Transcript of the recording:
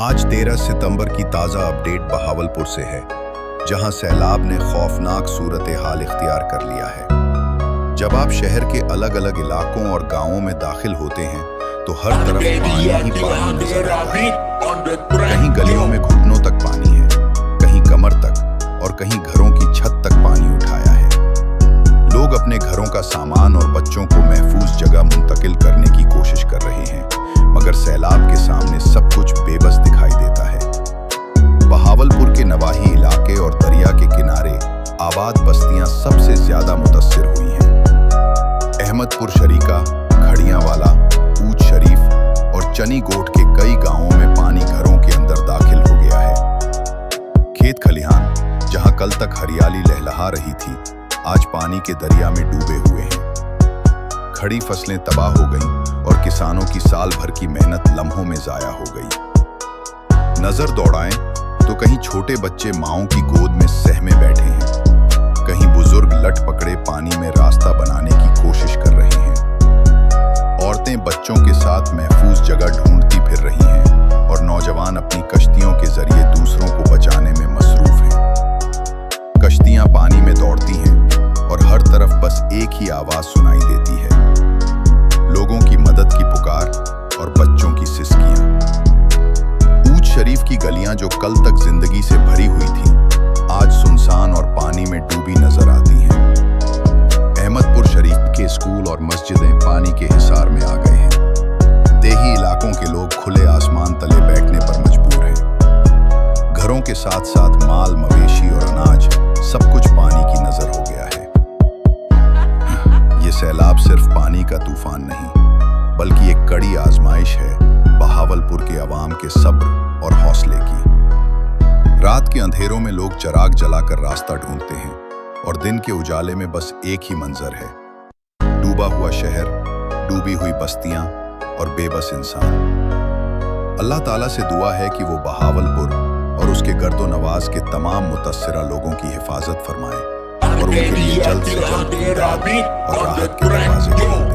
आज 13 सितंबर की ताज़ा अपडेट बहावलपुर से है, जहां सैलाब ने खौफनाक सूरत हाल इख्तियार कर लिया है। जब आप शहर के अलग अलग इलाकों और गांवों में दाखिल होते हैं तो हर तरफ पानी ही पानी नजर आता है। कहीं गलियों में घुटनों तक पानी है, कहीं कमर तक और कहीं घरों की छत तक पानी उठाया है। लोग अपने घरों का सामान और बच्चों को महफूज जगह मुंतकिल करने की कोशिश कर रहे हैं, मगर सैलाब के सामने सब कुछ बेबस दिखाई देता है। बहावलपुर के नवाही इलाके और दरिया के किनारे आबाद बस्तियां सबसे ज्यादा मुतासिर हुई हैं। अहमदपुर शरीका, खड़ियांवाला, ऊंच शरीफ और चनी गोट के कई गांवों में पानी घरों के अंदर दाखिल हो गया है। खेत खलिहान, जहां कल तक हरियाली लहलहा रही थी, आज पानी के दरिया में डूबे हुए हैं। खड़ी फसलें तबाह हो गईं और किसानों की साल भर की मेहनत लम्हों में जाया हो गई। नजर दौड़ाएं तो कहीं छोटे बच्चे माओं की गोद में सहमे बैठे हैं, कहीं बुजुर्ग लट पकड़े पानी में रास्ता बनाने की कोशिश कर रहे हैं। औरतें बच्चों के साथ महफूज जगह ढूंढती फिर रही हैं और नौजवान अपनी कश्तियों के जरिए दूसरों को बचाने में मसरूफ हैं। कश्तियां पानी में दौड़ती हैं और हर तरफ बस एक ही आवाज सुनाई देती है, लोगों की मदद की पुकार और बच्चों की सिसकियां। ऊंच शरीफ की गलियां जो कल तक जिंदगी से भरी हुई थीं, आज सुनसान और पानी में डूबी नजर आती हैं। अहमदपुर शरीफ के स्कूल और मस्जिदें पानी के हिसार में आ गए हैं। देही इलाकों के लोग खुले आसमान तले बैठने पर मजबूर हैं। घरों के साथ साथ माल, मवेशी और अनाज सब कुछ पानी की नजर हो गया है। ये सैलाब सिर्फ पानी का तूफान नहीं, बल्कि एक कड़ी आजमाइश है बहावलपुर के अवाम के सब्र और हौसले की। रात के अंधेरों में लोग चिराग जलाकर रास्ता ढूंढते हैं और दिन के उजाले में बस एक ही मंजर है, डूबा हुआ शहर, डूबी हुई बस्तियां और बेबस इंसान। अल्लाह ताला से दुआ है कि वो बहावलपुर और उसके गर्दो नवाज के तमाम मुतस्सिरा लोगों की हिफाजत फरमाए और उनके लिए जल्द से जल्द इमदाद और राहत के दरवाजे खोलें।